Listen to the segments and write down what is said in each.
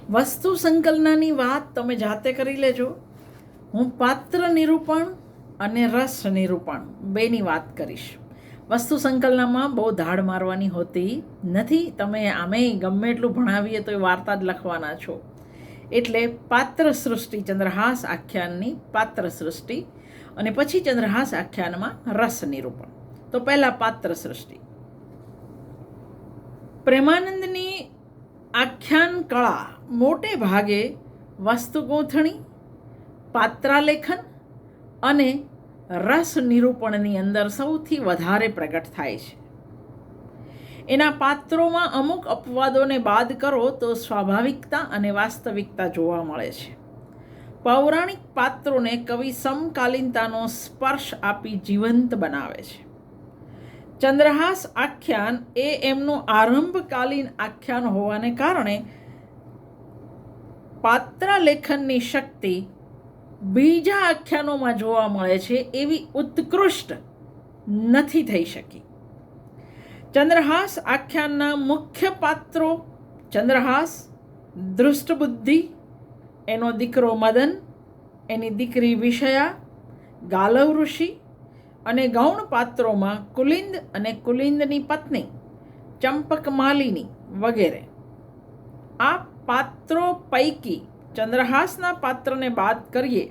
વસ્તુ સંકલનની વાત તમે જાતે કરી લેજો. હું પાત્ર નિરૂપણ અને રસ નિરૂપણ બેની વાત કરીશ. વસ્તુ સંકલનમાં બહુ ધાડ મારવાની હોતી નથી. તમે આમેય ગમે એટલું ભણાવીએ તો એ વાર્તા જ લખવાના છો. એટલે પાત્ર સૃષ્ટિ, ચંદ્રહાસ આખ્યાનની પાત્ર સૃષ્ટિ, અને પછી ચંદ્રહાસ આખ્યાનમાં રસ નિરૂપણ. તો પહેલાં પાત્ર સૃષ્ટિ. પ્રેમાનંદની આખ્યાન કળા મોટે ભાગે વસ્તુ ગોથણી, પાત્રાલેખન અને રસ નિરૂપણની અંદર સૌથી વધારે પ્રગટ થાય છે. એના પાત્રોમાં અમુક અપવાદોને બાદ કરો તો સ્વાભાવિકતા અને વાસ્તવિકતા જોવા મળે છે. પૌરાણિક પાત્રોને કવિ સમકાલીનતાનો સ્પર્શ આપી જીવંત બનાવે છે. ચંદ્રહાસ આખ્યાન એ એમનું આરંભકાલીન આખ્યાન હોવાને કારણે પાત્રાલેખનની શક્તિ બીજા આખ્યાનોમાં જોવા મળે છે એવી ઉત્કૃષ્ટ નથી થઈ શકી. ચંદ્રહાસ આખ્યાનના મુખ્ય પાત્રો ચંદ્રહાસ, દૃષ્ટબુદ્ધિ, એનો દીકરો મદન, એની દીકરી વિષયા, ગાલવ ઋષિ, અને ગૌણ પાત્રોમાં કુલિંદ અને કુલિંદની પત્ની ચંપકમાલિની વગેરે. આ પાત્રો પૈકી ચંદ્રહાસના પાત્રને બાદ કરીએ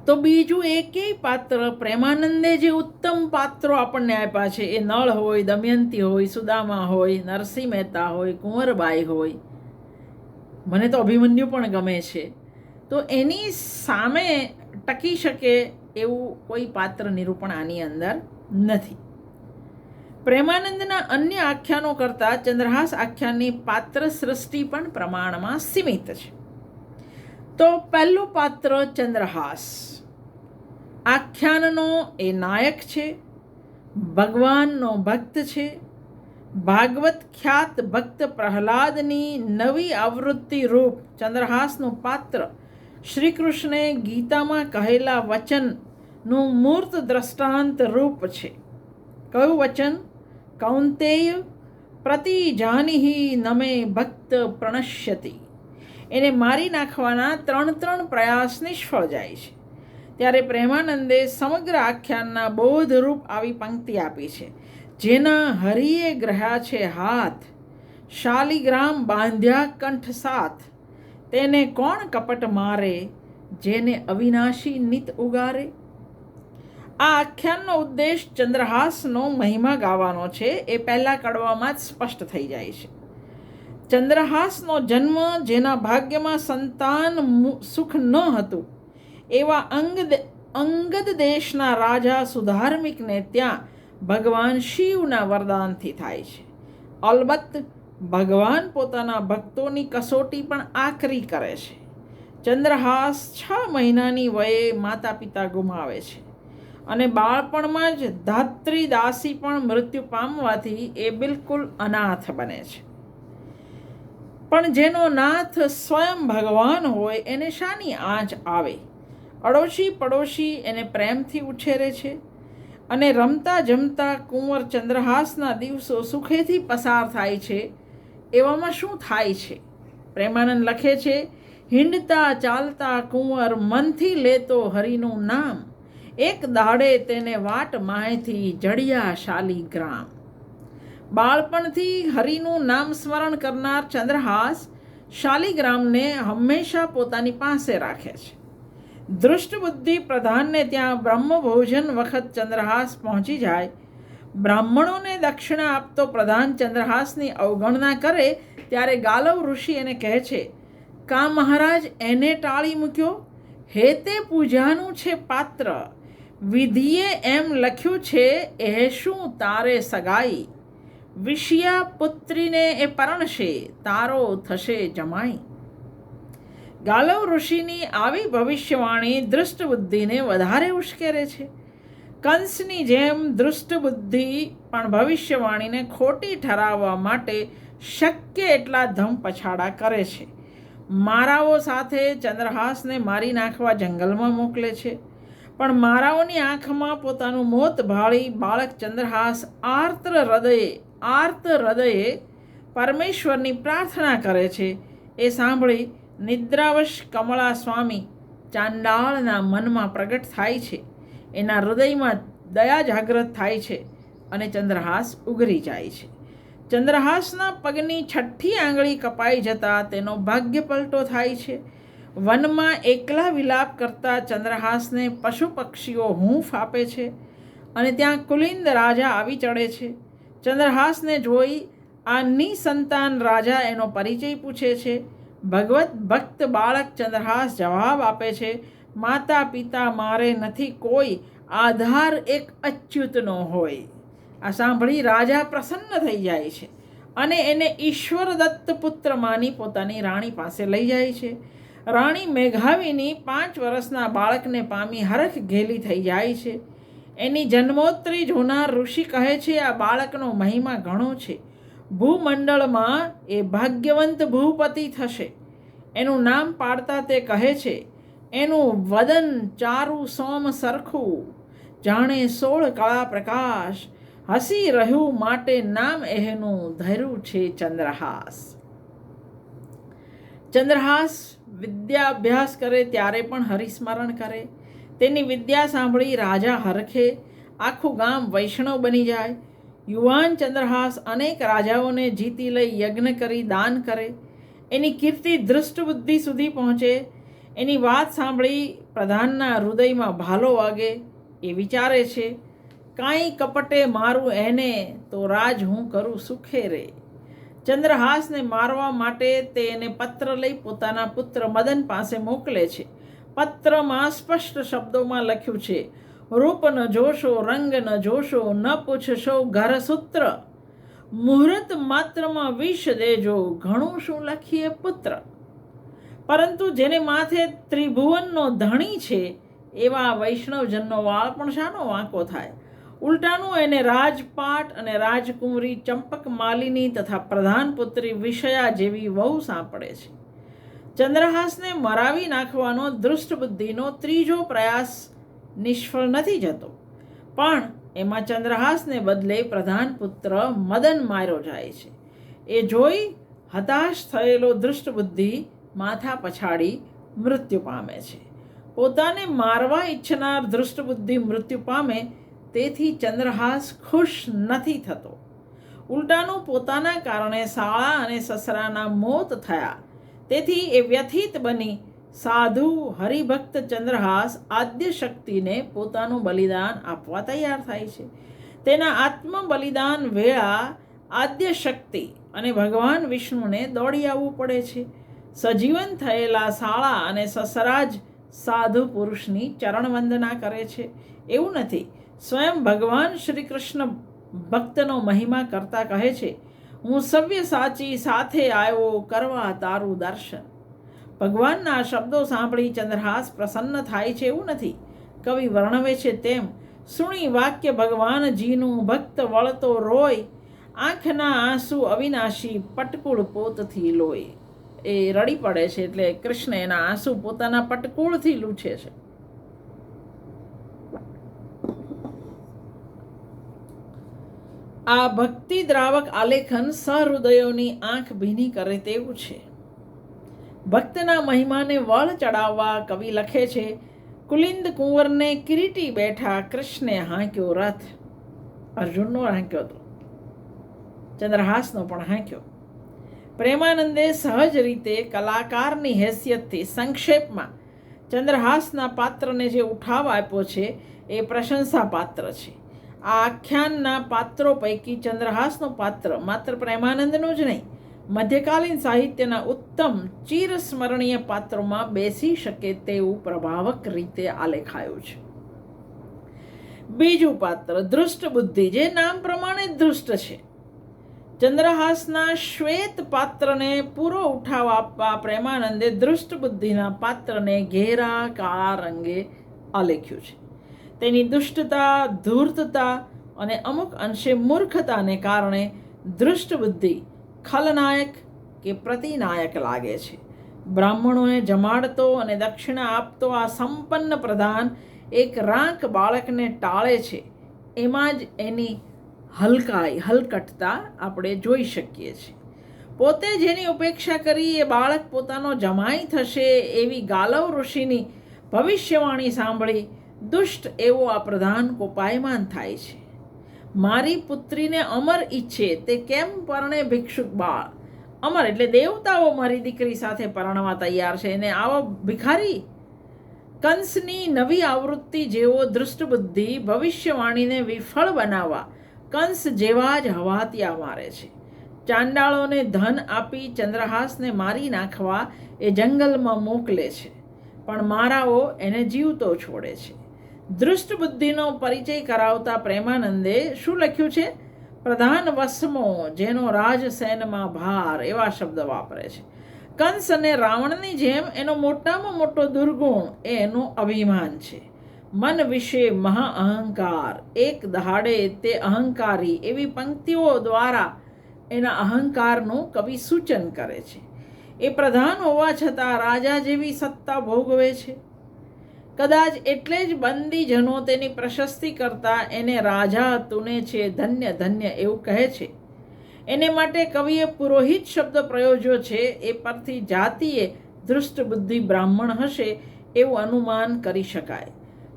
તો બીજું એકેય પાત્ર પ્રેમાનંદે જે ઉત્તમ પાત્રો આપણને આપ્યા છે, એ નળ હોય, દમયંતી હોય, સુદામા હોય, નરસિંહ મહેતા હોય, કુંવરબાઈ હોય, મને તો અભિમન્યુ પણ ગમે છે, તો એની સામે ટકી શકે એવું કોઈ પાત્ર નિરૂપણ આની અંદર નથી. પ્રેમાનંદના અન્ય આખ્યાનો કરતાં ચંદ્રહાસ આખ્યાનની પાત્ર સૃષ્ટિ પણ પ્રમાણમાં સીમિત છે. તો પહેલું પાત્ર ચંદ્રહાસ આખ્યાનનો એ નાયક છે, ભગવાનનો ભક્ત છે. ભાગવત ખ્યાત ભક્ત પ્રહલાદની નવી આવૃત્તિ રૂપ ચંદ્રહાસનું પાત્ર શ્રી કૃષ્ણે ગીતામાં કહેલા વચનનું મૂર્ત દ્રષ્ટાંત રૂપ છે. કયું વચન? કૌંતેય પ્રતિજાનિહિ નમે ભક્ત પ્રણશ્યતિ. એને મારી નાખવાના 3 પ્રયાસ નિષ્ફળ જાય છે. ત્યારે પ્રેમાનંદે સમગ્ર આખ્યાનના બોધરૂપ આવી પંક્તિ આપી છે: જેના હરિએ ગ્રહ્યા છે હાથ, શાલિગ્રામ બાંધ્યા કંઠ સાથ, તેને કોણ કપટ મારે, જેને અવિનાશી નિત ઉગારે. આ આખ્યાનનો ઉદ્દેશ ચંદ્રહાસનો મહિમા ગાવાનો છે એ પહેલાં કડવામાં જ સ્પષ્ટ થઈ જાય છે. ચંદ્રહાસનો જન્મ જેના ભાગ્યમાં સંતાન સુખ ન હતું એવા અંગદ દેશના રાજા સુધાર્મિકને ત્યાં ભગવાન શિવના વરદાનથી થાય છે. અલબત્ત ભગવાન પોતાના ભક્તોની કસોટી પણ આકરી કરે છે. ચંદ્રહાસ 6 મહિનાની વયે માતા પિતા ગુમાવે છે અને બાળપણમાં જ ધાત્રી દાસી પણ મૃત્યુ પામવાથી એ બિલકુલ અનાથ બને છે. પણ જેનો નાથ સ્વયં ભગવાન હોય એને શાની આંચ આવે? અડોશી પડોશી એને પ્રેમથી ઉછેરે છે અને રમતા જમતા કુંવર ચંદ્રહાસના દિવસો સુખેથી પસાર થાય છે. એવામાં શું થાય છે? પ્રેમાનંદ લખે છે: હિંડતા ચાલતા કુંવર મનથી લેતો હરિનું નામ, એક દાડે તેને વાટ માહેથી જડિયા શાલિગ્રામ. બાળપણથી હરિનું નામ સ્મરણ કરનાર ચંદ્રહાસ શાલિગ્રામને હંમેશા પોતાની પાસે રાખે છે. દૃષ્ટબુદ્ધિ પ્રધાનને ત્યાં બ્રહ્મભોજન વખત ચંદ્રહાસ પહોંચી જાય. બ્રાહ્મણોને દક્ષિણા આપતો પ્રધાન ચંદ્રહાસની અવગણના કરે ત્યારે ગાલવ ઋષિ એને કહે છે: કા મહારાજ એને ટાળી મૂક્યો? હે તે પૂજાનું છે પાત્ર, વિધિએ એમ લખ્યું છે એ શું તારે સગાઈ, વિષયા પુત્રીને એ પરણશે, તારો થશે જમાઈ. ગાલવ ઋષિની આવી ભવિષ્યવાણી દૃષ્ટબુદ્ધિને વધારે ઉશ્કેરે છે. કંસની જેમ દૃષ્ટબુદ્ધિ પણ ભવિષ્યવાણીને ખોટી ઠરાવવા માટે શક્ય એટલા ધમપછાડા કરે છે. મારાઓ સાથે ચંદ્રહાસને મારી નાખવા જંગલમાં મોકલે છે. પણ મારાઓની આંખમાં પોતાનું મોત ભાળી બાળક ચંદ્રહાસ આર્ત હૃદયે પરમેશ્વરની પ્રાર્થના કરે છે એ સાંભળી નિદ્રાવશ કમળા સ્વામી ચાંડાળના મનમાં પ્રગટ થાય છે. એના હૃદયમાં દયા જાગૃત થાય છે અને ચંદ્રહાસ ઉગરી જાય છે. ચંદ્રહાસના પગની 6ઠ્ઠી આંગળી કપાઈ જતાં તેનો ભાગ્ય પલટો થાય છે. વનમાં એકલા વિલાપ કરતા ચંદ્રહાસને પશુ પક્ષીઓ હૂંફ આપે છે અને ત્યાં કુલિંદ રાજા આવી ચડે છે. ચંદ્રહાસને જોઈ આ નિસંતાન રાજા એનો પરિચય પૂછે છે. ભગવત ભક્ત બાળક ચંદ્રહાસ જવાબ આપે છે, માતા પિતા મારે નથી કોઈ, આધાર એક અચ્યુતનો હોય. આ સાંભળી રાજા પ્રસન્ન થઈ જાય છે અને એને ઈશ્વર દત્ત પુત્ર માની પોતાની રાણી પાસે લઈ જાય છે. રાણી મેઘાવીની 5 વર્ષના બાળકને પામી હરખ ઘેલી થઈ જાય છે. એની જન્મોત્તરી જોનાર ઋષિ કહે છે, આ બાળકનો મહિમા ઘણો છે. ભૂમંડળમાં એ ભાગ્યવંત ભૂપતિ થશે. એનું નામ પાડતા તે કહે છે, એનું વદન ચારું સોમ સરખું, જાણે 16 કળા પ્રકાશ, હસી રહ્યું માટે નામ એનું ધર્યું છે ચંદ્રહાસ. ચંદ્રહાસ વિદ્યા અભ્યાસ કરે ત્યારે પણ હરિસ્મરણ કરે. તેની વિદ્યા સાંભળી રાજા હરખે, આખું ગામ વૈષ્ણવ બની જાય. યુવાન ચંદ્રહાસ અનેક રાજાઓને જીતી લઈ યજ્ઞ કરી દાન કરે. એની કીર્તિ દૃષ્ટબુદ્ધિ સુધી પહોંચે. એની વાત સાંભળી પ્રધાનના હૃદયમાં ભાલો વાગે. એ વિચારે છે, કાંઈ કપટે મારું એને તો રાજ હું કરું સુખે રે. ચંદ્રહાસને મારવા માટે તે એને પત્ર લઈ પોતાના પુત્ર મદન પાસે મોકલે છે. પત્રમાં સ્પષ્ટ શબ્દોમાં લખ્યું છે, રૂપ ન જોશો, રંગ ન જોશો, ન પૂછશો ઘર સૂત્ર, મુહૂર્ત માત્રમાં વિષ દેજો, ઘણું શું લખીએ પુત્ર. પરંતુ જેને માથે ત્રિભુવનનો ધણી છે એવા વૈષ્ણવજનનો વાળ પણ શાનો વાંકો થાય. ઉલટાનું એને રાજપાટ અને રાજકુંવરી ચંપક માલિની તથા પ્રધાનપુત્રી વિષયા જેવી વહુ સાંપડે છે. ચંદ્રહાસને મરાવી નાખવાનો દૃષ્ટબુદ્ધિનો 3જો પ્રયાસ નિષ્ફળ નથી જતો, પણ એમાં ચંદ્રહાસને બદલે પ્રધાનપુત્ર મદન માર્યો જાય છે. એ જોઈ હતાશ થયેલો દૃષ્ટબુદ્ધિ માથા પછાડી મૃત્યુ પામે છે. પોતાને મારવા ઈચ્છનાર દૃષ્ટબુદ્ધિ મૃત્યુ પામે તેથી ચંદ્રહાસ ખુશ નથી થતો. ઉલટાનું પોતાના કારણે સાળા અને સસરાના મોત થયા તેથી એ વ્યથિત બની સાધુ હરિભક્ત ચંદ્રહાસ આદ્ય શક્તિને પોતાનું બલિદાન આપવા તૈયાર થાય છે. તેના આત્મ બલિદાન વેળા આદ્ય શક્તિ અને ભગવાન વિષ્ણુને દોડી આવવું પડે છે. સજીવન થયેલા સાળા અને સસરા જ સાધુ પુરુષની ચરણ વંદના કરે છે એવું નથી. સ્વયં ભગવાન શ્રી કૃષ્ણ ભક્તનો મહિમા કરતા કહે છે, હું સવ્ય સાચી સાથે આવ્યો કરવા તારું દર્શન. ભગવાનના આ શબ્દો સાંભળી ચંદ્રહાસ પ્રસન્ન થાય છે એવું નથી. કવિ વર્ણવે છે તેમ, સુણી વાક્ય ભગવાનજીનું ભક્ત વળતો રોય, આંખના આંસુ અવિનાશી પટકુળ પોતથી લોય. એ રડી પડે છે એટલે કૃષ્ણ એના આંસુ પોતાના પટકુળથી લૂછે છે. આ ભક્તિ દ્રાવક આલેખન સહૃદયોની આંખ ભીની કરે તેવું છે. ભક્તના મહિમાને વળ ચડાવવા કવિ લખે છે, કુલિંદ કુંવરને કિરીટી બેઠા કૃષ્ણે હાંક્યો રથ. અર્જુનનો હાંક્યો હતો, ચંદ્રહાસનો પણ હાંક્યો. પ્રેમાનંદે સહજ રીતે કલાકારની હેસિયતથી સંક્ષેપમાં ચંદ્રહાસના પાત્રને જે ઉઠાવ આપ્યો છે એ પ્રશંસા પાત્ર છે. આ આખ્યાનના પાત્રો પૈકી ચંદ્રહાસનું પાત્ર માત્ર પ્રેમાનંદનું જ નહીં, મધ્યકાલીન સાહિત્યના ઉત્તમ ચિરસ્મરણીય પાત્રોમાં બેસી શકે તેવું પ્રભાવક રીતે આલેખાયું છે. બીજું પાત્ર દૃષ્ટ બુદ્ધિ, જે નામ પ્રમાણે દૃષ્ટ છે. ચંદ્રહાસના શ્વેત પાત્રને પૂરો ઉઠાવ આપવા પ્રેમાનંદે દૃષ્ટ બુદ્ધિના પાત્રને ઘેરા કાળા રંગે આલેખ્યું છે. તેની દુષ્ટતા, ધૂર્તતા અને અમુક અંશે મૂર્ખતાને કારણે દૃષ્ટ બુદ્ધિ ખલનાયક કે પ્રતિનાયક લાગે છે. બ્રાહ્મણોને જમાડતો અને દક્ષિણા આપતો આ સંપન્ન પ્રધાન એક રાંક બાળકને ટાળે છે. એમાં જ એની હલકટતા આપણે જોઈ શકીએ છીએ. પોતે જેની ઉપેક્ષા કરી એ બાળક પોતાનો જમાઈ થશે એવી ગાલવ ઋષિની ભવિષ્યવાણી સાંભળી દુષ્ટ એવો આ પ્રધાન કોપાયમાન થાય છે. મારી પુત્રીને અમર ઈચ્છે તે કેમ પરણે ભિક્ષુક બાળ? અમર એટલે દેવતાઓ મારી દીકરી સાથે પરણવા તૈયાર છે, અને આવો ભિખારી? કંસની નવી આવૃત્તિ જેવો દૃષ્ટબુદ્ધિ ભવિષ્યવાણીને વિફળ બનાવવા કંસ જેવા જ હવાતિયા મારે છે. ચાંડાળોને ધન આપી ચંદ્રહાસને મારી નાખવા એ જંગલમાં મોકલે છે, પણ મારાઓ એને જીવતો છોડે છે. દૃષ્ટબુદ્ધિનો પરિચય કરાવતા પ્રેમાનંદે શું લખ્યું છે? પ્રધાન વસમો જેનો રાજસેનમાં ભાર, એવા શબ્દ વાપરે છે. કંસ અને રાવણની જેમ એનો મોટામાં મોટો દુર્ગુણ એ એનું અભિમાન છે. મન વિશે મહા અહંકાર, એક દહાડે તે અહંકારી, એવી પંક્તિઓ દ્વારા એના અહંકારનું કવિ સૂચન કરે છે. એ પ્રધાન હોવા છતાં રાજા જેવી સત્તા ભોગવે છે. કદાચ એટલે જ બંદીજનો તેની પ્રશસ્તિ કરતા એને રાજા તુને છે ધન્ય ધન્ય એવું કહે છે. એને માટે કવિએ પુરોહિત શબ્દ પ્રયોજ્યો છે. એ પરથી જાતિએ દૃષ્ટબુદ્ધિ બ્રાહ્મણ હશે એવું અનુમાન કરી શકાય.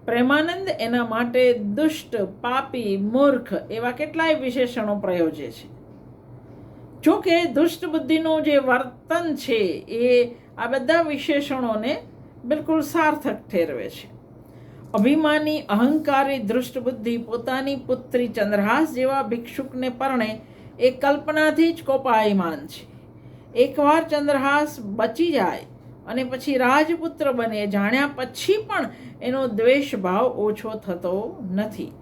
પ્રેમાનંદ એના માટે દુષ્ટ, પાપી, મૂર્ખ એવા કેટલાય વિશેષણો પ્રયોજે છે. જોકે દુષ્ટબુદ્ધિનું જે વર્તન છે એ આ બધા વિશેષણોને બિલકુલ સાર્થક ઠેરવે છે. અભિમાની અહંકારી દૃષ્ટબુદ્ધિ પોતાની પુત્રી ચંદ્રહાસ જેવા ભિક્ષુકને પરણે એ કલ્પનાથી જ કોપાયમાન છે. એકવાર ચંદ્રહાસ બચી જાય અને પછી રાજપુત્ર બને જાણ્યા પછી પણ એનો દ્વેષ ભાવ ઓછો થતો નથી.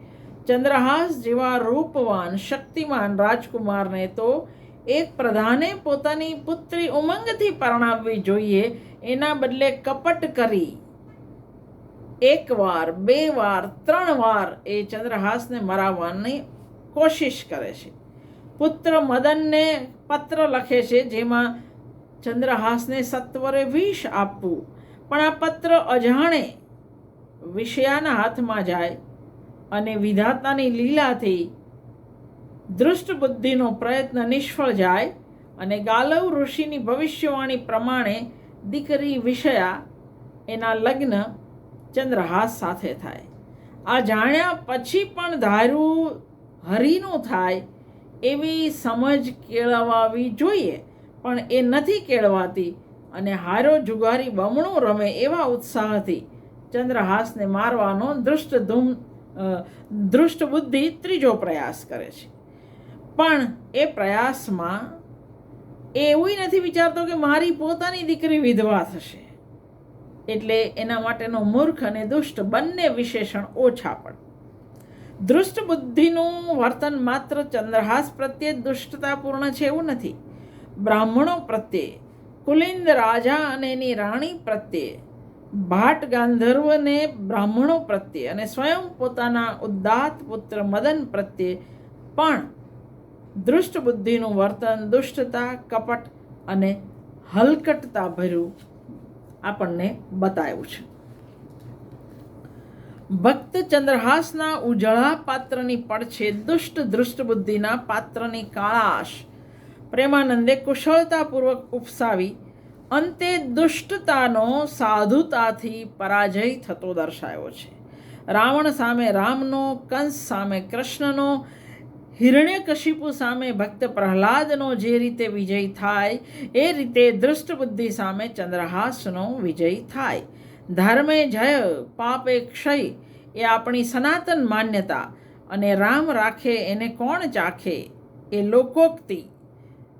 ચંદ્રહાસ જેવા રૂપવાન શક્તિમાન રાજકુમારને તો એક પ્રધાને પોતાની પુત્રી ઉમંગથી પરણાવવી જોઈએ, એના બદલે કપટ કરી 1 વાર 2 વાર 3 વાર એ ચંદ્રહાસને મરાવવાની કોશિશ કરે છે. પુત્ર મદનને પત્ર લખે છે જેમાં ચંદ્રહાસને સત્વરે વિષ આપવું, પણ આ પત્ર અજાણે વિષયાના હાથમાં જાય અને વિધાતાની લીલાથી દૃષ્ટબુદ્ધિનો પ્રયત્ન નિષ્ફળ જાય અને ગાલવ ઋષિની ભવિષ્યવાણી પ્રમાણે દીકરી વિષયા એના લગ્ન ચંદ્રહાસ સાથે થાય. આ જાણ્યા પછી પણ ધાર્યું હરીનું થાય એવી સમજ કેળવાવી જોઈએ, પણ એ નથી કેળવાતી અને હારો જુગારી બમણું રમે એવા ઉત્સાહથી ચંદ્રહાસને મારવાનો દૃષ્ટબુદ્ધિ ત્રીજો પ્રયાસ કરે છે. પણ એ પ્રયાસમાં એવું નથી વિચારતો કે મારી પોતાની દીકરી વિધવા થશે, એટલે એના માટેનો મૂર્ખ અને દુષ્ટ બંને વિશેષણ ઓછા પડે. દૃષ્ટબુદ્ધિનું વર્તન માત્ર ચંદ્રહાસ પ્રત્યે દુષ્ટતાપૂર્ણ છે એવું નથી. બ્રાહ્મણો પ્રત્યે, કુલિંદ રાજા અને એની રાણી પ્રત્યે, ભાટ ગાંધર્વને બ્રાહ્મણો પ્રત્યે અને સ્વયં પોતાના ઉદ્દાત પુત્ર મદન પ્રત્યે પણ દૃષ્ટબુદ્ધિનું વર્તન દુષ્ટતા, કપટ અને હલકટતા ભર્યું આપણને બતાવ્યું છે. ભક્ત ચંદ્રહાસના ઉજળા પાત્રની પડછે દુષ્ટ દૃષ્ટબુદ્ધિના પાત્રની કાળાશ પ્રેમાનંદે કુશળતાપૂર્વક ઉપસાવી અંતે દુષ્ટતાનો સાધુતાથી પરાજય થતો દર્શાવ્યો છે. રાવણ સામે રામનો, કંસ સામે કૃષ્ણનો, હિરણ્યકશિપુ સામે ભક્ત પ્રહલાદનો જે રીતે વિજય થાય એ રીતે દૃષ્ટબુદ્ધિ સામે ચંદ્રહાસનો વિજય થાય. ધર્મે જય, પાપે ક્ષય એ આપણી સનાતન માન્યતા, અને રામ રાખે એને કોણ ચાખે એ લોકોક્તિ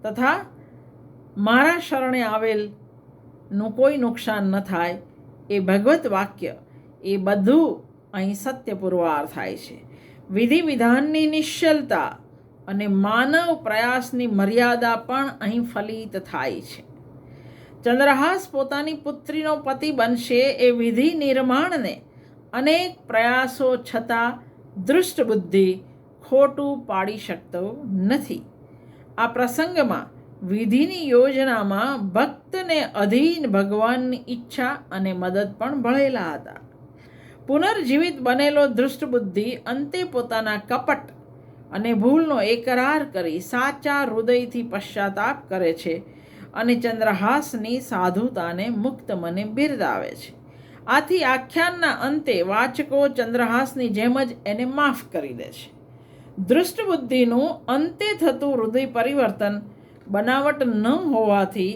તથા મારા શરણે આવેલનું કોઈ નુકસાન ન થાય એ ભગવત વાક્ય, એ બધું અહીં સત્ય પુરવાર થાય છે. વિધિ વિધાનની નિશ્ચલતા અને માનવ પ્રયાસની મર્યાદા પણ અહીં ફલિત થાય છે. ચંદ્રહાસ પોતાની પુત્રીનો પતિ બનશે એ વિધિ નિર્માણને અનેક પ્રયાસો છતાં દૃષ્ટબુદ્ધિ ખોટું પાડી શકતો નથી. આ પ્રસંગમાં વિધિની યોજનામાં ભક્તને અધીન ભગવાનની ઈચ્છા અને મદદ પણ ભળેલા હતા. પુનર્જીવિત બનેલો દૃષ્ટબુદ્ધિ અંતે પોતાના કપટ અને ભૂલનો એકરાર કરી સાચા હૃદયથી પશ્ચાતાપ કરે છે અને ચંદ્રહાસની સાધુતાને મુક્ત મને બિરદાવે છે. આથી આખ્યાનના અંતે વાચકો ચંદ્રહાસની જેમ જ એને માફ કરી દે છે. દૃષ્ટબુદ્ધિનું અંતે થતું હૃદય પરિવર્તન બનાવટ ન હોવાથી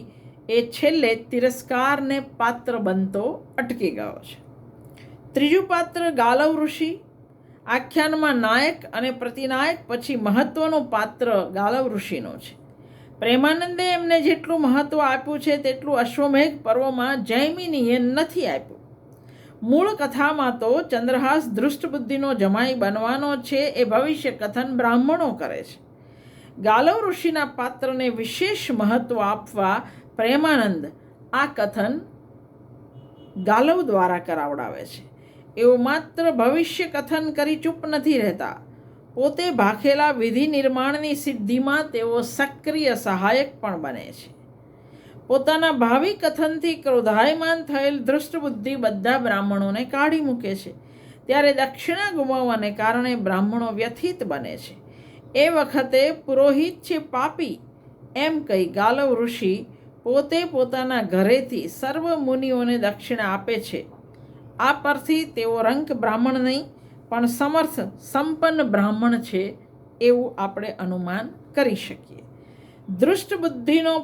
એ છેલ્લે તિરસ્કારને પાત્ર બનતો અટકી ગયો છે. ત્રીજું પાત્ર ગાલવ ઋષિ. આખ્યાનમાં નાયક અને પ્રતિનાયક પછી મહત્વનું પાત્ર ગાલવ ઋષિનું છે. પ્રેમાનંદે એમને જેટલું મહત્વ આપ્યું છે તેટલું અશ્વમેઘ પર્વમાં જૈમિનીએ નથી આપ્યું. મૂળ કથામાં તો ચંદ્રહાસ દૃષ્ટબુદ્ધિનો જમાઈ બનવાનો છે એ ભવિષ્ય કથન બ્રાહ્મણો કરે છે. ગાલવ ઋષિના પાત્રને વિશેષ મહત્વ આપવા પ્રેમાનંદ આ કથન ગાલવ દ્વારા કરાવડાવે છે. એઓ માત્ર ભવિષ્ય કથન કરી ચૂપ નથી રહેતા, પોતે ભાખેલા વિધિ નિર્માણની સિદ્ધિમાં તેઓ સક્રિય સહાયક પણ બને છે. પોતાના ભાવિ કથનથી ક્રોધાયમાન થયેલ દૃષ્ટબુદ્ધિ બધા બ્રાહ્મણોને કાઢી મૂકે છે. ત્યારે દક્ષિણા ગુમાવવાને કારણે બ્રાહ્મણો વ્યથિત બને છે. એ વખતે પુરોહિત છે પાપી એમ કહી ગાલવ ઋષિ પોતે પોતાના ઘરેથી સર્વ મુનિઓને દક્ષિણા આપે છે. આ પરથી તેઓ રંક બ્રાહ્મણ નહીં પણ સમર્થ સંપન્ન બ્રાહ્મણ છે એવું આપણે અનુમાન કરી શકીએ. દૃષ્ટબુદ્ધિનો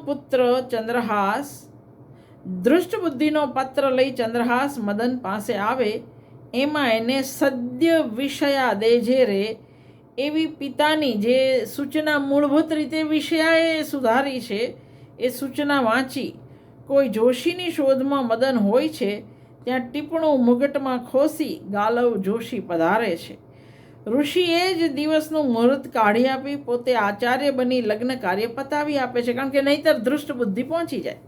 પત્ર લઈ ચંદ્રહાસ મદન પાસે આવે એમાં એને સદ્ય વિષયાદેજે રે એવી પિતાની જે સૂચના મૂળભૂત રીતે વિષયાએ સુધારી છે એ સૂચના વાંચી કોઈ જોશીની શોધમાં મદન હોય છે ત્યાં ટીપણું મુગટમાં ખોસી ગાલવ જોશી પધારે છે. ઋષિએ જ દિવસનું મુહૂર્ત કાઢી આપી પોતે આચાર્ય બની લગ્ન કાર્ય પતાવી આપે છે, કારણ કે નહીંતર દૃષ્ટબુદ્ધિ પહોંચી જાય.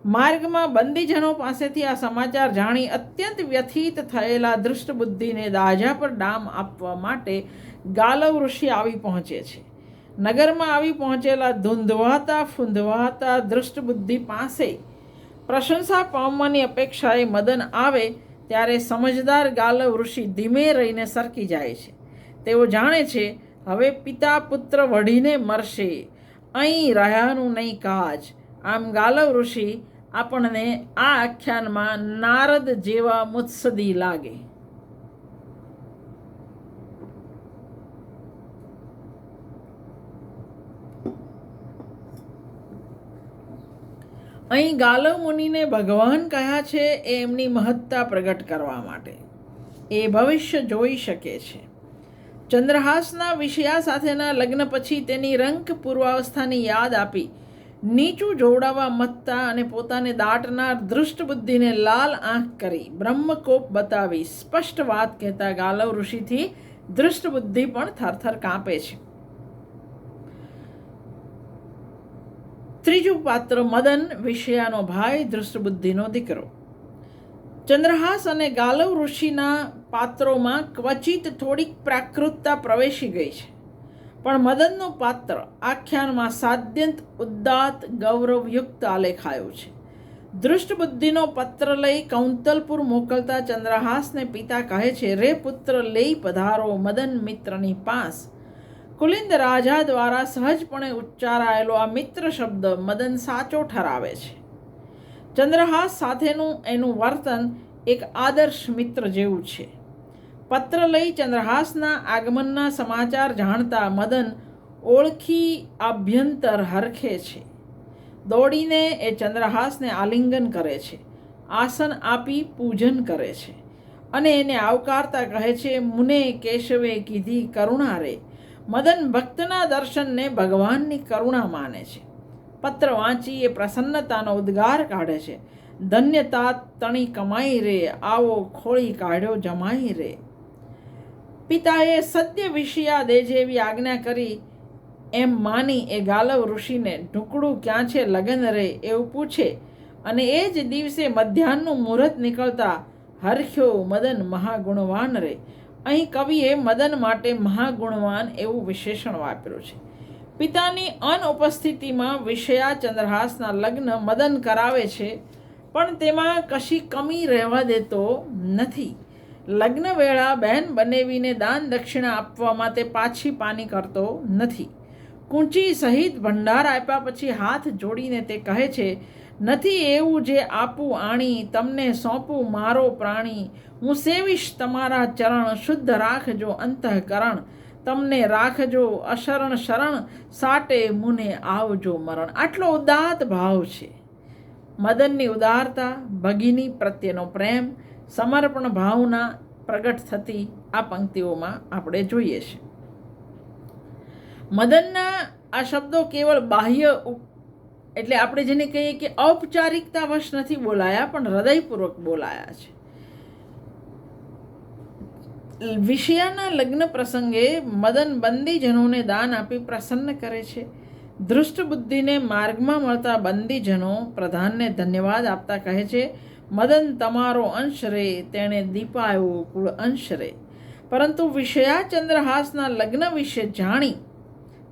માર્ગમાં બંદીજનો પાસેથી આ સમાચાર જાણી અત્યંત વ્યથિત થયેલા દૃષ્ટબુદ્ધિને દાજા પર ડામ આપવા માટે ગાલવ ઋષિ આવી પહોંચે છે. નગરમાં આવી પહોંચેલા ધૂંધવાતા ફૂંધવાતા દૃષ્ટબુદ્ધિ પાસે પ્રશંસા પામવાની અપેક્ષાએ મદન આવે ત્યારે સમજદાર ગાલવ ઋષિ ધીમે રહીને સરકી જાય છે. તેઓ જાણે છે હવે પિતા પુત્ર વઢીને મરશે, અહીં રહ્યાનું નહીં કાજ. આમ ગાલવ ઋષિ આપણને આ આખ્યાનમાં નારદ જેવા મુત્સદી લાગે. અહીં ગાલવ મુનિને ભગવાન કહ્યા છે એ એમની મહત્તા પ્રગટ કરવા માટે. એ ભવિષ્ય જોઈ શકે છે. ચંદ્રહાસના વિષયા સાથેના લગ્ન પછી તેની રંક પૂર્વાવસ્થાની યાદ આપી નીચું જોવડાવવા મથતા અને પોતાને દાટનાર દૃષ્ટબુદ્ધિને લાલ આંખ કરી બ્રહ્મકોપ બતાવી સ્પષ્ટ વાત કહેતા ગાલવ ઋષિથી દૃષ્ટબુદ્ધિ પણ થરથર કાંપે છે. ત્રીજું પાત્ર મદન, વિષયાનો ભાઈ, દૃષ્ટબુદ્ધિનો દીકરો. ચંદ્રહાસ અને ગાલવ ઋષિના પાત્રોમાં ક્વચિત થોડીક પ્રાકૃતતા પ્રવેશી ગઈ છે, પણ મદનનું પાત્ર આખ્યાનમાં સાદ્યંત ઉદ્દાત ગૌરવયુક્ત આલેખાયું છે. દૃષ્ટબુદ્ધિનો પત્ર લઈ કૌંતલપુર મોકલતા ચંદ્રહાસને પિતા કહે છે, રે પુત્ર લઈ પધારો મદન મિત્રની પાસ. કુલિંદ રાજા દ્વારા સહજપણે ઉચ્ચારાયેલો આ મિત્ર શબ્દ મદન સાચો ઠરાવે છે. ચંદ્રહાસ સાથેનું એનું વર્તન એક આદર્શ મિત્ર જેવું છે. પત્ર લઈ ચંદ્રહાસના આગમનના સમાચાર જાણતા મદન ઓળખી આભ્યંતર હરખે છે. દોડીને એ ચંદ્રહાસને આલિંગન કરે છે, આસન આપી પૂજન કરે છે અને એને આવકારતા કહે છે, મુને કેશવે કીધી કરુણા રે. મદન ભક્તના દર્શનને ભગવાનની કરુણા માને છે. પત્ર વાંચી એ પ્રસન્નતાનો ઉદ્ગાર કાઢે છે, ધન્યતા તણી કમાઈ રે, આવો ખોળી કાઢ્યો જમાઈ રે. પિતાએ સત્ય વિષયા દે જેવી આજ્ઞા કરી એમ માની એ ગાલવ ઋષિને ઢુકડું ક્યાં છે લગન રે એવું પૂછે અને એ જ દિવસે મધ્યાહનનું મુહૂર્ત નીકળતા હરખ્યો મદન મહાગુણવાન રે. અહીં કવિએ મદન માટે મહાગુણવાન એવું વિશેષણ વાપર્યું છે. પિતાની અનુપસ્થિતિમાં વિષયા ચંદ્રહાસના લગ્ન મદન કરાવે છે, પણ તેમાં કશી કમી રહેવા દેતો નથી. લગ્ન વેળા બહેન બનેવીને દાન દક્ષિણા આપવામાં તે પાછી પાની કરતો નથી. કુંચી સહિત ભંડાર આપ્યા પછી હાથ જોડીને તે કહે છે, નથી એવું જે આપું આણી, તમને સોંપું મારો પ્રાણી. હું સેવીશ તમારા ચરણ, શુદ્ધ રાખજો અંતઃકરણ. તમને રાખજો અશરણ શરણ, સાટે મુને આવજો મરણ. આટલો ઉદાત્ત ભાવ છે. મદનની ઉદારતા, ભગિની પ્રત્યેનો પ્રેમ, સમર્પણ ભાવના પ્રગટ થતી આ પંક્તિઓમાં આપણે જોઈએ છે. મદનના આ શબ્દો કેવળ બાહ્ય એટલે આપણે જેને કહીએ કે ઔપચારિકતા વશ નથી બોલાયા, પણ હૃદયપૂર્વક બોલાયા છે. વિષયાના લગ્ન પ્રસંગે મદન બંદીજનોને દાન આપી પ્રસન્ન કરે છે. દૃષ્ટ બુદ્ધિને માર્ગમાં મળતા બંદીજનો પ્રધાનને ધન્યવાદ આપતા કહે છે, મદન તમારો અંશ રે, તેણે દીપાયો કુળ અંશ રે. પરંતુ વિષયા ચંદ્રહાસના લગ્ન વિશે જાણી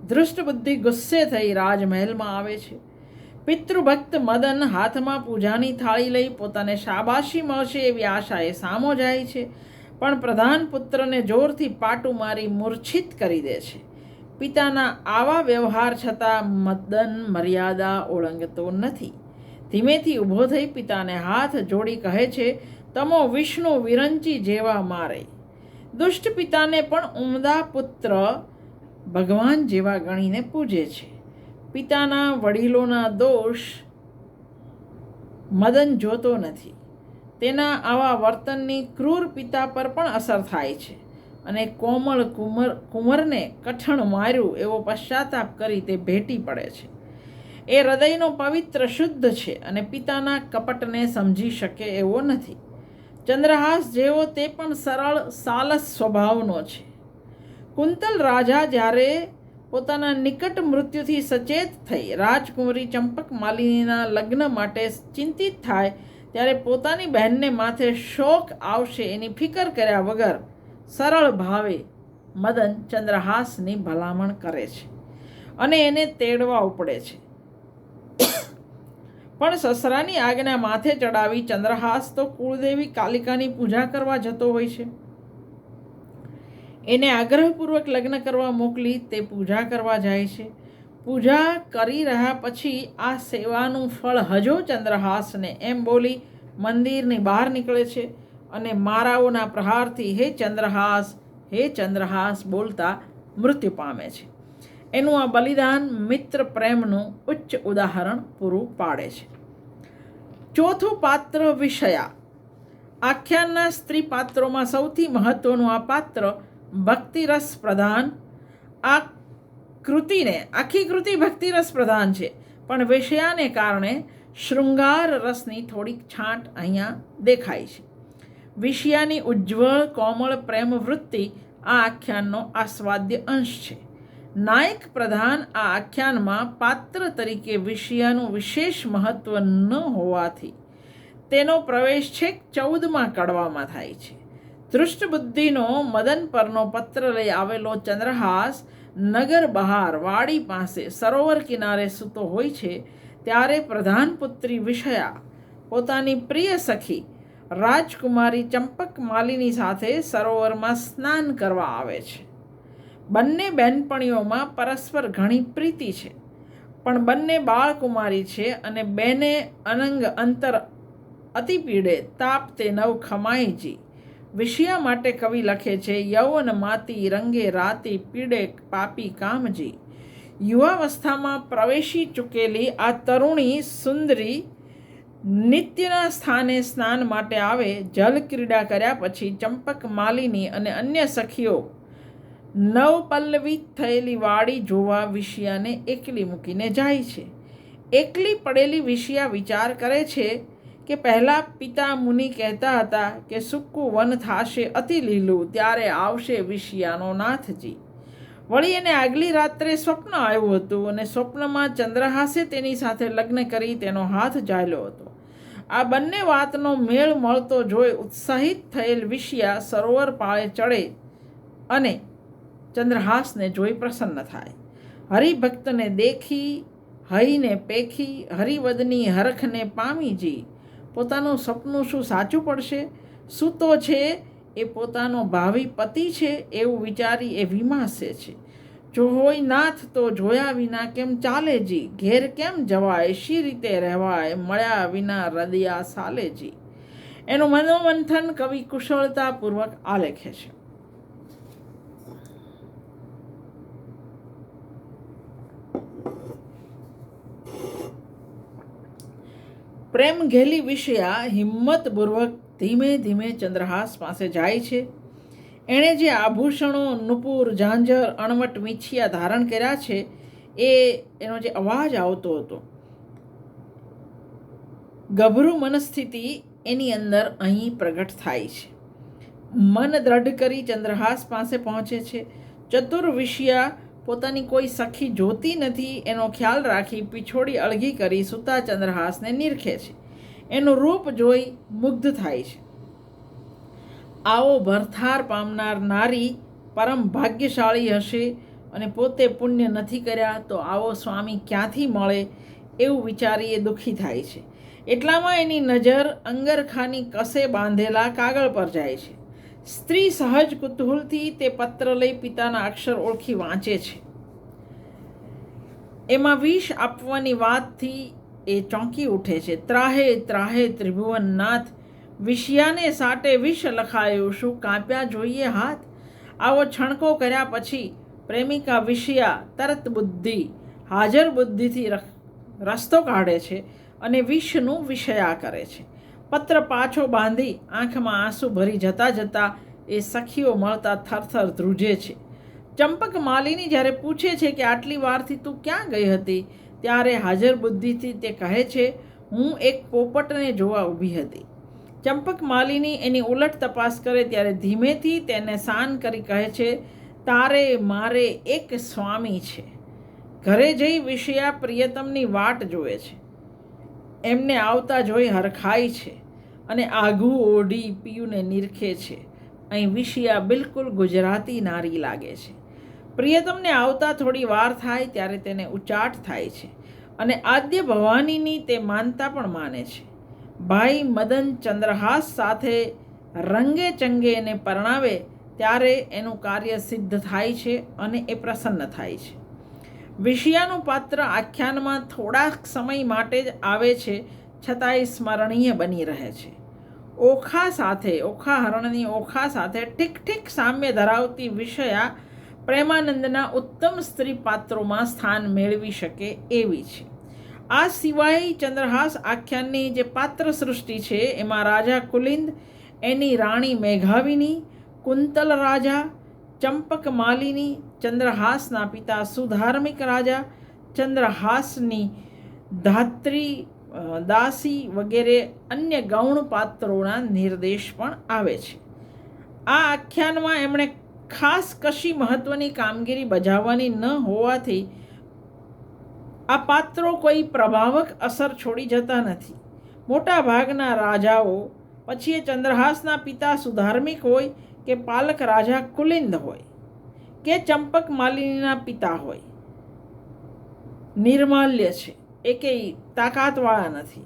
દૃષ્ટ બુદ્ધિ ગુસ્સે થઈ રાજમહેલમાં આવે છે. પિતૃભક્ત મદન હાથમાં પૂજાની થાળી લઈ પોતાને શાબાશી મળશે એવી આશાએ સામો જાય છે, પણ પ્રધાન પુત્રને જોરથી પાટું મારી મૂર્છિત કરી દે છે. પિતાના આવા વ્યવહાર છતાં મદન મર્યાદા ઓળંગતો નથી. ધીમેથી ઊભો થઈ પિતાને હાથ જોડી કહે છે, તમો વિષ્ણુ વિરંચી જેવા મારે. દુષ્ટ પિતાને પણ ઉમદા પુત્ર ભગવાન જેવા ગણીને પૂજે છે. પિતાના વડીલોના દોષ મદન જોતો નથી. તેના આવા વર્તનની ક્રૂર પિતા પર પણ અસર થાય છે અને કોમળ કુંવરને કઠણ માર્યું એવો પશ્ચાતાપ કરી તે ભેટી પડે છે. એ હૃદયનો પવિત્ર શુદ્ધ છે અને પિતાના કપટને સમજી શકે એવો નથી. ચંદ્રહાસ જેવો તે પણ સરળ સાલસ સ્વભાવનો છે. કુંતલ રાજા જ્યારે પોતાના નિકટ મૃત્યુથી સચેત થઈ રાજકુંવરી ચંપક માલિનીના લગ્ન માટે ચિંતિત થાય ત્યારે પોતાની બહેનને માથે શોક આવશે એની ફિકર કર્યા વગર સરળ ભાવે મદન ચંદ્રહાસની ભલામણ કરે છે અને એને તેડવા ઉપડે છે. પણ સસરાની આજ્ઞા માથે ચડાવી ચંદ્રહાસ તો કુળદેવી કાલિકાની પૂજા કરવા જતો હોય છે. એને આગ્રહપૂર્વક લગ્ન કરવા મોકલી તે પૂજા કરવા જાય છે. પૂજા કરી રહ્યા પછી આ સેવાનું ફળ હજો ચંદ્રહાસને એમ બોલી મંદિરની બહાર નીકળે છે અને મારાઓના પ્રહારથી હે ચંદ્રહાસ બોલતા મૃત્યુ પામે છે. એનું આ બલિદાન મિત્ર પ્રેમનું ઉચ્ચ ઉદાહરણ પૂરું પાડે છે. ચોથું પાત્ર વિષયા. આખ્યાનના સ્ત્રી પાત્રોમાં સૌથી મહત્વનું આ પાત્ર ભક્તિરસ પ્રધાન. આખી કૃતિ ભક્તિરસ પ્રધાન છે, પણ વિષયાને કારણે શૃંગાર રસની થોડીક છાંટ અહીંયા દેખાય છે. વિષયાની ઉજ્જવળ કોમળ પ્રેમ વૃત્તિ આ આખ્યાનનો આસ્વાદ્ય અંશ છે. નાયક પ્રધાન આ આખ્યાનમાં પાત્ર તરીકે વિષયાનું વિશેષ મહત્વ ન હોવાથી તેનો પ્રવેશ છેક 14મા કડવામાં થાય છે. દૃષ્ટ બુદ્ધિનો મદન પરનો પત્ર લઈ આવેલો ચંદ્રહાસ નગર બહાર વાડી પાસે સરોવર કિનારે સૂતો હોય છે ત્યારે પ્રધાનપુત્રી વિષયા પોતાની પ્રિય સખી રાજકુમારી ચંપક માલિની સાથે સરોવરમાં સ્નાન કરવા આવે છે. બંને બહેનપણીઓમાં પરસ્પર ઘણી પ્રીતિ છે, પણ બંને બાળકુમારી છે અને બેને અનંગ અંતર અતિ પીડે તાપ તે નવ ખમાઈજી. વિષયા માટે કવિ લખે છે, યૌવન માતી રંગે રાતી પીડે પાપી કામજી. યુવાવસ્થામાં પ્રવેશી ચૂકેલી આ તરુણી સુંદરી નિત્યના સ્થાને સ્નાન માટે આવે. જલ ક્રીડા કર્યા પછી ચંપક માલિની અને અન્ય સખીઓ નવપલ્લવિત થયેલી વાડી જોવા વિષયાને એકલી મૂકીને જાય છે. એકલી પડેલી વિષયા વિચાર કરે છે કે પહેલાં પિતા મુનિ કહેતા હતા કે સૂકું વન થાશે અતિ લીલું, ત્યારે આવશે વિષયાનો નાથજી. વળી એને આગલી રાત્રે સ્વપ્ન આવ્યું હતું અને સ્વપ્નમાં ચંદ્રહાસે તેની સાથે લગ્ન કરી તેનો હાથ ઝાલ્યો હતો. આ બંને વાતનો મેળ મળતો જોઈ ઉત્સાહિત થયેલ વિષયા સરોવર પાળે ચડે અને ચંદ્રહાસને જોઈ પ્રસન્ન થાય. હરિભક્તને દેખી હઈને પેખી, હરિવદની હરખને પામીજી. પોતાનું સપનું શું સાચું પડશે? સૂતો છે એ પોતાનો ભાવિ પતિ છે એવું વિચારી એ વિમાસે છે. જો હોય નાથ તો જોયા વિના કેમ ચાલે જી, ઘેર કેમ જવાય શી રીતે રહેવાય, મળ્યા વિના હૃદયા સાલે જી. એનું મનોમંથન કવિ કુશળતાપૂર્વક આલેખે છે. પ્રેમ ઘેલી વિષયા હિંમતપૂર્વક ધીમે ધીમે ચંદ્રહાસ પાસે જાય છે. એણે જે આભૂષણો, નુપુર, ઝાંઝર, અણવટ, મીછિયા ધારણ કર્યા છે એનો જે અવાજ આવતો હતો, ગભરું મનસ્થિતિ એની અંદર અહીં પ્રગટ થાય છે. મન દ્રઢ કરી ચંદ્રહાસ પાસે પહોંચે છે. ચતુર્વિષયા પોતાની કોઈ સખી જોતી નથી એનો ખ્યાલ રાખી પીછોડી અળગી કરી સૂતા ચંદ્રહાસને નિરખે છે. એનું રૂપ જોઈ મુગ્ધ થાય છે. આવો ભરથાર પામનાર નારી પરમ ભાગ્યશાળી હશે અને પોતે પુણ્ય નથી કર્યા તો આવો સ્વામી ક્યાંથી મળે એવું વિચારી એ દુઃખી થાય છે. એટલામાં એની નજર અંગરખાની કસે બાંધેલા કાગળ પર જાય છે. સ્ત્રી સહજ કુતૂહલથી તે પત્ર લઈ પિતાના અક્ષર ઓળખી વાંચે છે. એમાં વિષ આપવાની વાતથી એ ચોંકી ઉઠે છે. ત્રાહે ત્રાહે ત્રિભુવનનાથ, વિષયાને સાટે વિષ લખાયું, શું કાપ્યા જોઈએ હાથ. આવો છણકો કર્યા પછી પ્રેમિકા વિષયા તરત બુદ્ધિ હાજર બુદ્ધિથી રસ્તો કાઢે છે અને વિષનું વિષયા કરે છે. પત્ર પાછો બાંધી આંખમાં આંસુ ભરી જતાં જતાં એ સખીઓ મળતા થરથર ધ્રુજે છે. ચંપક માલિની જ્યારે પૂછે છે કે આટલી વારથી તું ક્યાં ગઈ હતી, ત્યારે હાજર બુદ્ધિથી તે કહે છે, હું એક પોપટને જોવા ઊભી હતી. ચંપક માલિની એની ઉલટ તપાસ કરે ત્યારે ધીમેથી તેને શાન કરી કહે છે, તારે મારે એક સ્વામી છે. ઘરે જઈ વિષયા પ્રિયતમની વાટ જોવે છે. એમને આવતા જોઈ હરખાય છે અને આઘું ઓઢી પિયુને નિરખે છે. અહીં વિષયા બિલકુલ ગુજરાતી નારી લાગે છે. પ્રિયતમને આવતા થોડી વાર થાય ત્યારે તેને ઉચાટ થાય છે અને આદ્ય ભવાનીની તે માનતા પણ માને છે. ભાઈ મદન ચંદ્રહાસ સાથે રંગે ચંગે એને પરણાવે ત્યારે એનું કાર્ય સિદ્ધ થાય છે અને એ પ્રસન્ન થાય છે. વિષયાનું પાત્ર આખ્યાનમાં થોડાક સમય માટે જ આવે છે, છતાંય સ્મરણીય બની રહે છે. ઓખા હરણની ઓખા સાથે ઠીક ઠીક સામ્ય ધરાવતી વિષયા પ્રેમાનંદના ઉત્તમ સ્ત્રી પાત્રોમાં સ્થાન મેળવી શકે એવી છે. આ સિવાય ચંદ્રહાસ આખ્યાનની જે પાત્ર સૃષ્ટિ છે એમાં રાજા કુલિંદ, એની રાણી મેઘાવિની, કુંતલ રાજા, ચંપક માલિની, ચંદ્રહાસના પિતા સુધાર્મિક રાજા, ચંદ્રહાસની ધાત્રી દાસી વગેરે અન્ય ગૌણ પાત્રોના નિર્દેશ પણ આવે છે. આ આખ્યાનમાં એમણે ખાસ કશી મહત્ત્વની કામગીરી બજાવવાની ન હોવાથી આ પાત્રો કોઈ પ્રભાવક અસર છોડી જતા નથી. મોટા ભાગના રાજાઓ, પછી એ ચંદ્રહાસના પિતા સુધાર્મિક હોય કે પાલક રાજા કુલિંદ હોય કે ચંપક માલિનીના પિતા હોય, નિર્માલ્ય છે, એકેય તાકાતવાળા નથી.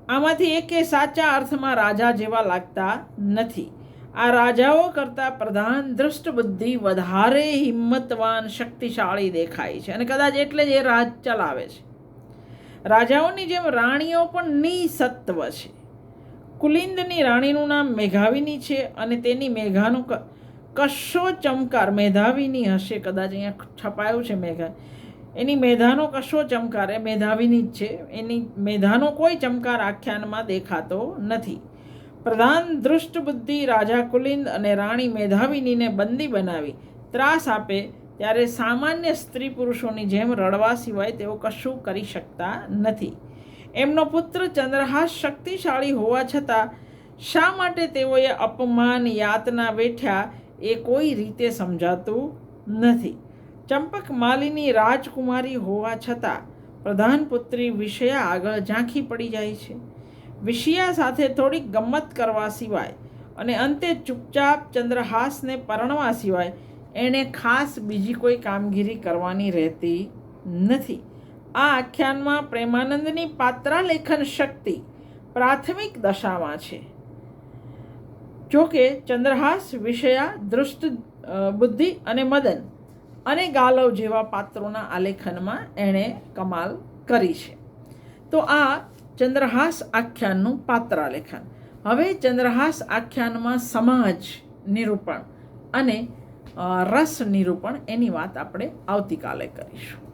આમાંથી એકે સાચા અર્થમાં રાજા જેવા લાગતા નથી. આ રાજાઓ કરતાં પ્રધાન દૃષ્ટ બુદ્ધિ વધારે હિંમતવાન શક્તિશાળી દેખાય છે અને કદાચ એટલે જ એ રાજ ચલાવે છે. રાજાઓની જેમ રાણીઓ પણ નિસત્વ છે. કુલિંદની રાણીનું નામ મેઘાવિની છે અને તેની મેઘાનો કશો ચમકાર, મેધાવિની હશે કદાચ, અહીંયા છપાયું છે મેઘા, એની મેધાનો કશો ચમકાર, એ મેધાવિની જ છે. એની મેધાનો કોઈ ચમકાર આખ્યાનમાં દેખાતો નથી. પ્રધાન દૃષ્ટ બુદ્ધિ રાજા કુલિંદ અને રાણી મેધાવિનીને બંદી બનાવી ત્રાસ આપે ત્યારે સામાન્ય સ્ત્રી પુરુષોની જેમ રડવા સિવાય તેઓ કશું કરી શકતા નથી. એમનો પુત્ર ચંદ્રહાસ શક્તિશાળી હોવા છતાં શા માટે તેઓએ અપમાન યાતના વેઠ્યા એ કોઈ રીતે સમજાતું નથી. ચંપક માલિની રાજકુમારી હોવા છતાં પ્રધાન પુત્રી વિષયા આગળ ઝાંખી પડી જાય છે. વિષયા સાથે થોડીક ગમ્મત કરવા સિવાય અને અંતે ચૂપચાપ ચંદ્રહાસને પરણવા સિવાય એણે ખાસ બીજી કોઈ કામગીરી કરવાની રહેતી નથી. આ આખ્યાનમાં પ્રેમાનંદની પાત્રાલેખન શક્તિ પ્રાથમિક દશામાં છે. જોકે ચંદ્રહાસ, વિષયા, દૃષ્ટ, બુદ્ધિ અને મદન અને ગાલવ જેવા પાત્રોના આલેખનમાં એણે કમાલ કરી છે. તો આ ચંદ્રહાસ આખ્યાનનું પાત્રાલેખન. હવે ચંદ્રહાસ આખ્યાનમાં સમાજ નિરૂપણ અને રસ નિરૂપણ એની વાત આપણે આવતીકાલે કરીશું.